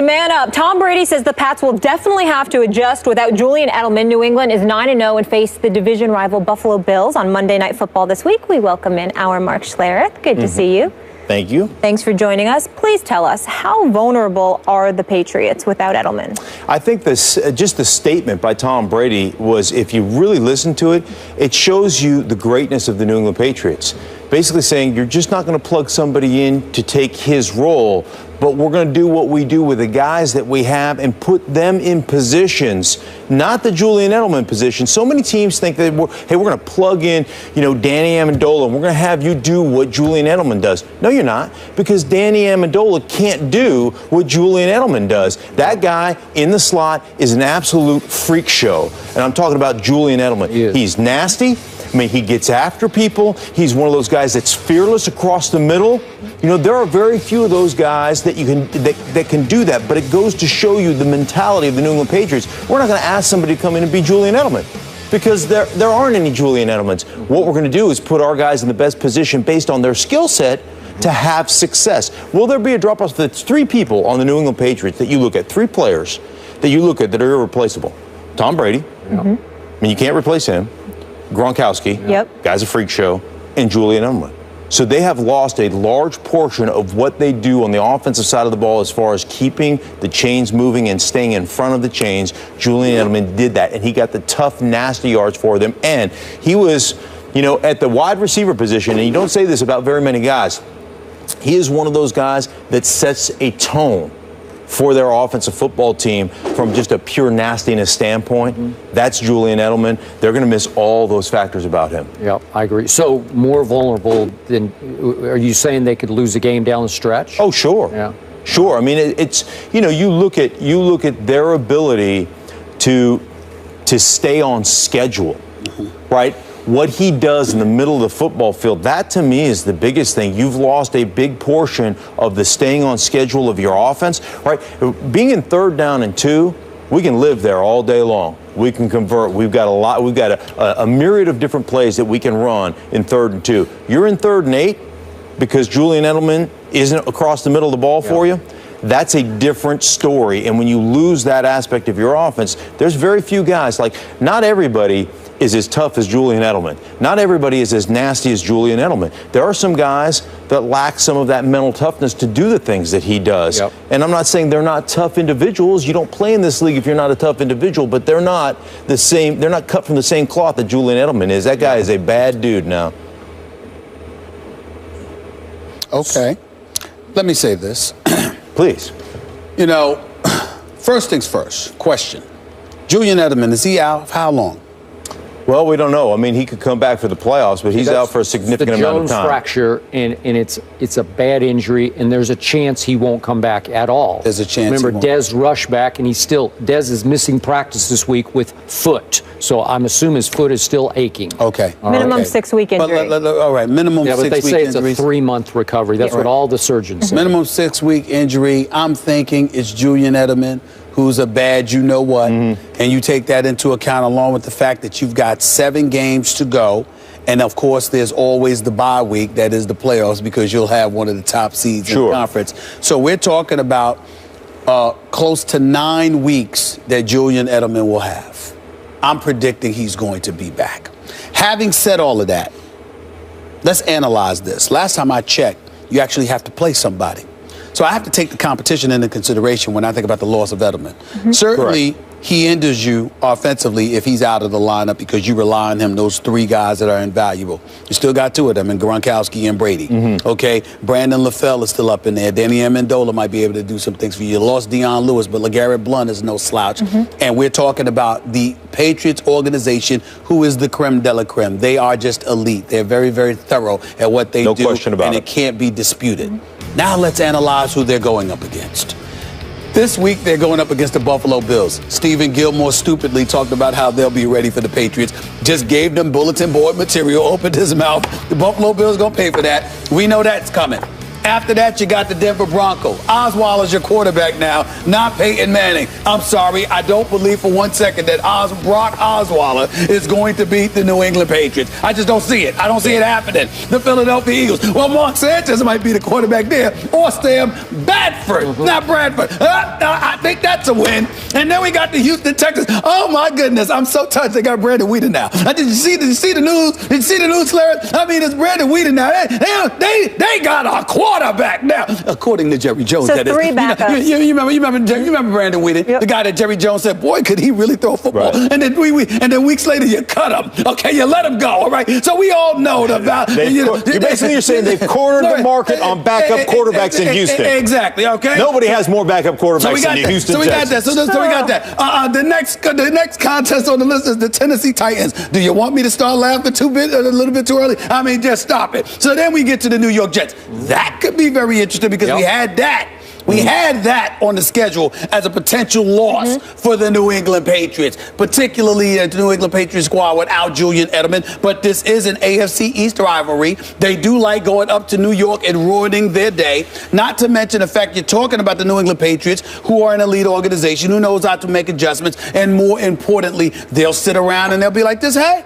man up. Tom Brady says the Pats will definitely have to adjust without Julian Edelman. New England is 9-0 and face the division rival Buffalo Bills on Monday Night Football this week. We welcome in our Mark Schlereth. Good to see you. Thank you. Thanks for joining us. Please tell us, how vulnerable are the Patriots without Edelman? I think just the statement by Tom Brady was, if you really listen to it, it shows you the greatness of the New England Patriots. Basically saying you're just not going to plug somebody in to take his role, but we're going to do what we do with the guys that we have and put them in positions, not the Julian Edelman position. So many teams think that, hey, we're going to plug in, Danny Amendola, and we're going to have you do what Julian Edelman does. No, you're not, because Danny Amendola can't do what Julian Edelman does. That guy in the slot is an absolute freak show, and I'm talking about Julian Edelman. He's nasty. I mean, he gets after people. He's one of those guys that's fearless across the middle. There are very few of those guys that that can do that, but it goes to show you the mentality of the New England Patriots. We're not going to ask somebody to come in and be Julian Edelman, because there aren't any Julian Edelmans. What we're going to do is put our guys in the best position based on their skill set to have success. Will there be a drop-off? There's 3 people on the New England Patriots that you look at, 3 players that you look at that are irreplaceable. Tom Brady. I mean, you can't replace him. Gronkowski, guy's a freak show, and Julian Edelman. So they have lost a large portion of what they do on the offensive side of the ball as far as keeping the chains moving and staying in front of the chains. Julian Edelman did that, and he got the tough, nasty yards for them. And he was, at the wide receiver position, and you don't say this about very many guys, he is one of those guys that sets a tone for their offensive football team from just a pure nastiness standpoint. That's Julian Edelman. They're going to miss all those factors about him. Yeah, I agree. So more vulnerable than, are you saying they could lose a game down the stretch? Oh, sure. Yeah. Sure. I mean, it's, you look at their ability to stay on schedule, right? What he does in the middle of the football field, that to me is the biggest thing. You've lost a big portion of the staying on schedule of your offense, right? Being in 3rd down and 2, we can live there all day long. We can convert. We've got a myriad of different plays that we can run in 3rd and 2. You're in 3rd and 8 because Julian Edelman isn't across the middle of the ball for you. That's a different story. And when you lose that aspect of your offense, there's very few guys. Like, not everybody is as tough as Julian Edelman. Not everybody is as nasty as Julian Edelman. There are some guys that lack some of that mental toughness to do the things that he does. And I'm not saying they're not tough individuals. You don't play in this league if you're not a tough individual, but they're not the same. They're not cut from the same cloth that Julian Edelman is. That guy is a bad dude now. Okay. Let me say this. Please. First things first, question. Julian Edelman, is he out? How long? Well, we don't know. I mean, he could come back for the playoffs, but he's out for a significant amount of time. The Jones fracture, and it's a bad injury, and there's a chance he won't come back at all. There's a chance. Remember, Dez rushed back, and Dez is missing practice this week with foot. So I'm assuming his foot is still aching. Okay. Minimum 6-week injury. All right, minimum 6-week injury. Yeah, but they say it's a 3-month recovery. That's what all the surgeons say. Minimum 6-week injury. I'm thinking it's Julian Edelman, who's a bad you-know-what, and you take that into account along with the fact that you've got 7 games to go, and of course there's always the bye week, that is the playoffs, because you'll have one of the top seeds in the conference. So we're talking about close to 9 weeks that Julian Edelman will have. I'm predicting he's going to be back. Having said all of that, let's analyze this. Last time I checked, you actually have to play somebody. So I have to take the competition into consideration when I think about the loss of Edelman. Certainly, he hinders you offensively if he's out of the lineup because you rely on him, those 3 guys that are invaluable. You still got 2 of them in Gronkowski and Brady. Okay, Brandon LaFell is still up in there. Danny Amendola might be able to do some things for you. You lost Deion Lewis, but LeGarrette Blount is no slouch. And we're talking about the Patriots organization, who is the creme de la creme. They are just elite. They're very, very thorough at what they do. No question about it. And it can't be disputed. Now let's analyze who they're going up against. This week, they're going up against the Buffalo Bills. Stephen Gilmore stupidly talked about how they'll be ready for the Patriots. Just gave them bulletin board material, opened his mouth. The Buffalo Bills going to pay for that. We know that's coming. After that, you got the Denver Broncos. Osweiler's your quarterback now, not Peyton Manning. I'm sorry, I don't believe for 1 second that Brock Osweiler is going to beat the New England Patriots. I just don't see it. I don't see it happening. The Philadelphia Eagles. Well, Mark Sanchez might be the quarterback there, or Sam Bradford, not Bradford. think that's a win. And then we got the Houston Texans. Oh my goodness, I'm so touched. They got Brandon Weeden now. Did you see the news? Did you see the news, Larry? I mean, it's Brandon Weeden now. They got a quarterback now, according to Jerry Jones. So that is. 3 backups. You remember Brandon Weeden, the guy that Jerry Jones said, boy, could he really throw a football? Right. And then weeks later you cut him. Okay, you let him go. All right. So we all know about. You're saying they've cornered the market on backup quarterbacks in Houston. Exactly. Okay. Nobody has more backup quarterbacks in the Houston Texans. So we got that. The next contest on the list is the Tennessee Titans. Do you want me to start laughing a little bit too early? I mean, just stop it. So then we get to the New York Jets. That could be very interesting because we had that. We had that on the schedule as a potential loss for the New England Patriots, particularly the New England Patriots squad without Julian Edelman. But this is an AFC East rivalry. They do like going up to New York and ruining their day. Not to mention the fact you're talking about the New England Patriots, who are an elite organization, who knows how to make adjustments. And more importantly, they'll sit around and they'll be like this, hey,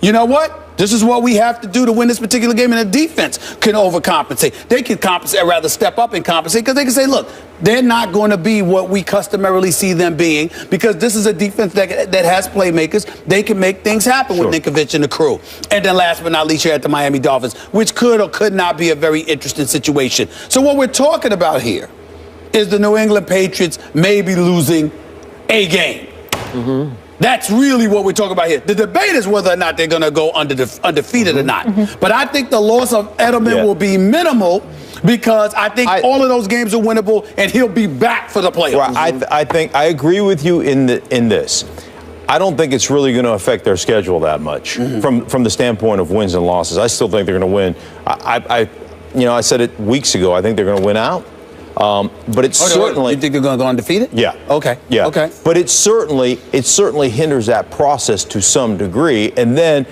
you know what? This is what we have to do to win this particular game, and the defense can overcompensate. They can compensate, rather step up and compensate, because they can say, look, they're not going to be what we customarily see them being, because this is a defense that has playmakers. They can make things happen with Ninkovich and the crew. And then last but not least, you're at the Miami Dolphins, which could or could not be a very interesting situation. So what we're talking about here is the New England Patriots maybe losing a game. That's really what we're talking about here. The debate is whether or not they're going to go undefeated or not. But I think the loss of Edelman will be minimal, because I think all of those games are winnable, and he'll be back for the playoffs. Well, I think I agree with you in this. I don't think it's really going to affect their schedule that much from the standpoint of wins and losses. I still think they're going to win. I said it weeks ago. I think they're going to win out. But it's certainly. You think they're going to go undefeated? Yeah. Okay. Yeah. Okay. But it certainly hinders that process to some degree. And then,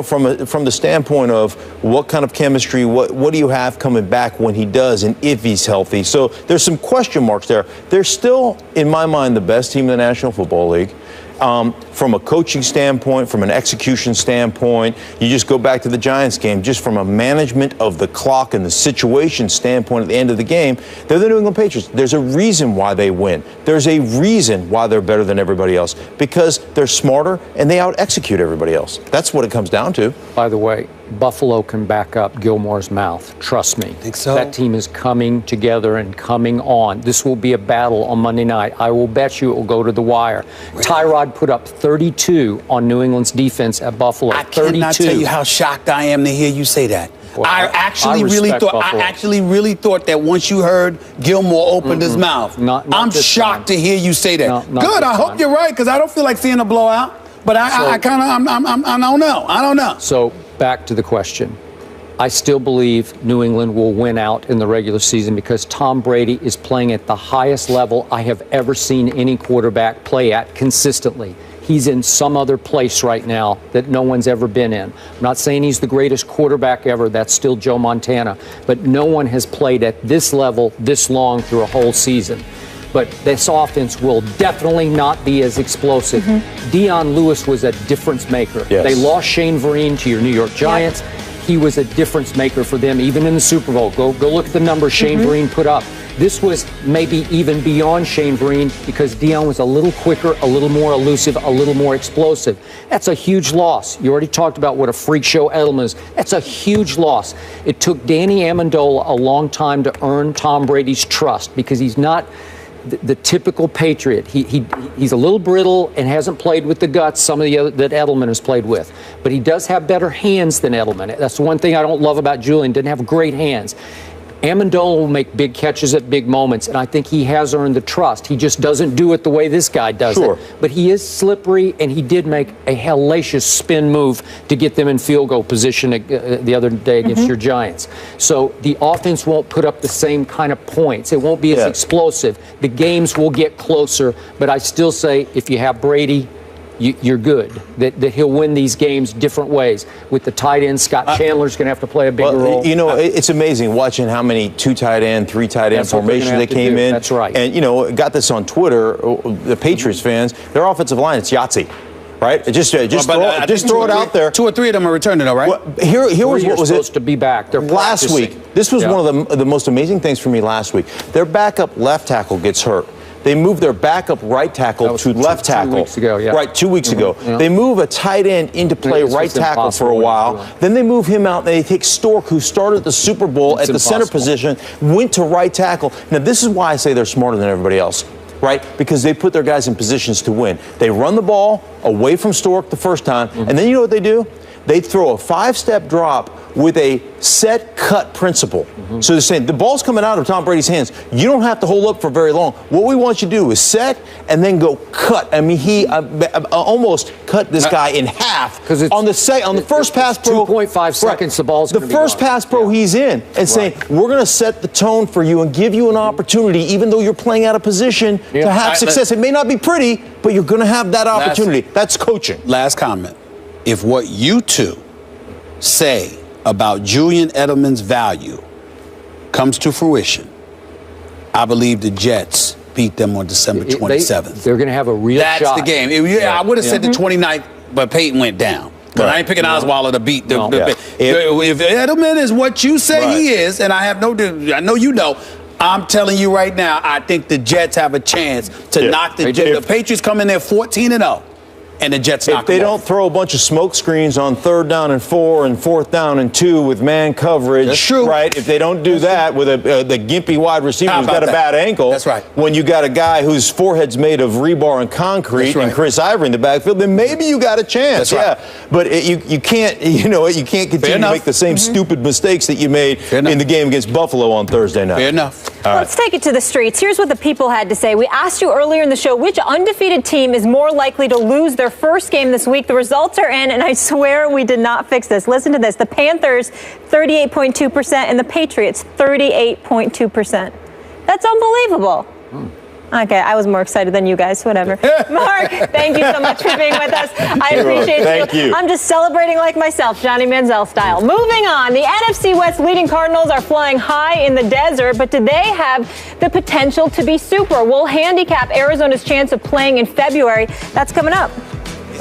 from the standpoint of what kind of chemistry, what do you have coming back when he does, and if he's healthy? So there's some question marks there. They're still, in my mind, the best team in the National Football League. From a coaching standpoint, from an execution standpoint, you just go back to the Giants game, just from a management of the clock and the situation standpoint at the end of the game, they're the New England Patriots. There's a reason why they win. There's a reason why they're better than everybody else, because they're smarter and they out-execute everybody else. That's what it comes down to. By the way, Buffalo can back up Gilmore's mouth. Trust me. Think so? That team is coming together and coming on. This will be a battle on Monday night. I will bet you it will go to the wire. Really? Tyrod put up 32 on New England's defense at Buffalo. I cannot tell you how shocked I am to hear you say that. Well, I actually really thought that once you heard Gilmore opened his mouth. I'm shocked to hear you say that. Good. I hope you're right, because I don't feel like seeing a blowout. But I don't know. I don't know. So back to the question. I still believe New England will win out in the regular season, because Tom Brady is playing at the highest level I have ever seen any quarterback play at consistently. He's in some other place right now that no one's ever been in. I'm not saying he's the greatest quarterback ever. That's still Joe Montana. But no one has played at this level this long through a whole season. But this offense will definitely not be as explosive. Deion Lewis was a difference maker. Yes. They lost Shane Vereen to your New York Giants. He was a difference maker for them, even in the Super Bowl. Go look at the numbers Shane Vereen put up. This was maybe even beyond Shane Vereen, because Deion was a little quicker, a little more elusive, a little more explosive. That's a huge loss. You already talked about what a freak show Edelman is. That's a huge loss. It took Danny Amendola a long time to earn Tom Brady's trust, because he's not the typical Patriot. He's a little brittle and hasn't played with the guts some of the other that Edelman has played with. But he does have better hands than Edelman. That's the one thing I don't love about Julian. Didn't have great hands. Amendola will make big catches at big moments, and I think he has earned the trust. He just doesn't do it the way this guy does it. But he is slippery, and he did make a hellacious spin move to get them in field goal position the other day against your Giants. So the offense won't put up the same kind of points. It won't be as explosive. The games will get closer, but I still say if you have Brady, you're good. That he'll win these games different ways. With the tight end, Scott Chandler's going to have to play a bigger role. It's amazing watching how many 2 tight end, 3 tight end formations they came in. That's right. And, got this on Twitter, the Patriots fans, their offensive line, it's Yahtzee. Right? Just throw it out there. 2 or 3 of them are returning, though, right? Well, here was what was supposed to be back. They're last week. This was one of the most amazing things for me last week. Their backup left tackle gets hurt. They moved their backup right tackle to left tackle. 2 weeks ago, yeah. Right, 2 weeks ago. Yeah. They move a tight end into play right tackle for a while. Then they move him out, and they take Stork, who started the Super Bowl at the center position, went to right tackle. Now, this is why I say they're smarter than everybody else. Right? Because they put their guys in positions to win. They run the ball away from Stork the first time, and then you know what they do? They throw a 5-step drop with a set cut principle. So they're saying the ball's coming out of Tom Brady's hands. You don't have to hold up for very long. What we want you to do is set and then go cut. I mean, he almost cut this guy in half on the first pass pro. 2.5 seconds, the ball's the first pass pro he's in, and saying we're going to set the tone for you and give you an opportunity, even though you're playing out of position, to have success. It may not be pretty, but you're going to have that opportunity. That's coaching. Last comment. If what you two say about Julian Edelman's value comes to fruition, I believe the Jets beat them on December 27th. They're going to have a real shot. That's the game. I would have said the 29th, but Peyton went down. But I ain't picking Osweiler to beat the if Edelman is what you say he is, and I know you know, I'm telling you right now, I think the Jets have a chance to knock the Jets. The Patriots come in there 14-0. And the Jets knock them off. If they don't throw a bunch of smoke screens on 3rd down and 4 and 4th down and 2 with man coverage, that's true. Right? If they don't do that with the gimpy wide receiver who's got a bad ankle, that's right. When you got a guy whose forehead's made of rebar and concrete and Chris Ivory in the backfield, then maybe you got a chance. That's right. But you can't, you can't continue to make the same stupid mistakes that you made in the game against Buffalo on Thursday night. Fair enough. Let's take it to the streets. Here's what the people had to say. We asked you earlier in the show which undefeated team is more likely to lose their first game this week. The results are in, and I swear we did not fix this. Listen to this. The Panthers, 38.2%, and the Patriots, 38.2%. That's unbelievable. Okay, I was more excited than you guys, whatever. Mark, thank you so much for being with us. I appreciate Thank you. I'm just celebrating like myself, Johnny Manziel style. Moving on, the NFC West leading Cardinals are flying high in the desert, but do they have the potential to be super? We'll handicap Arizona's chance of playing in February. That's coming up.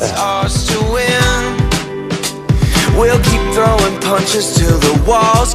It's ours to win. We'll keep throwing punches till the walls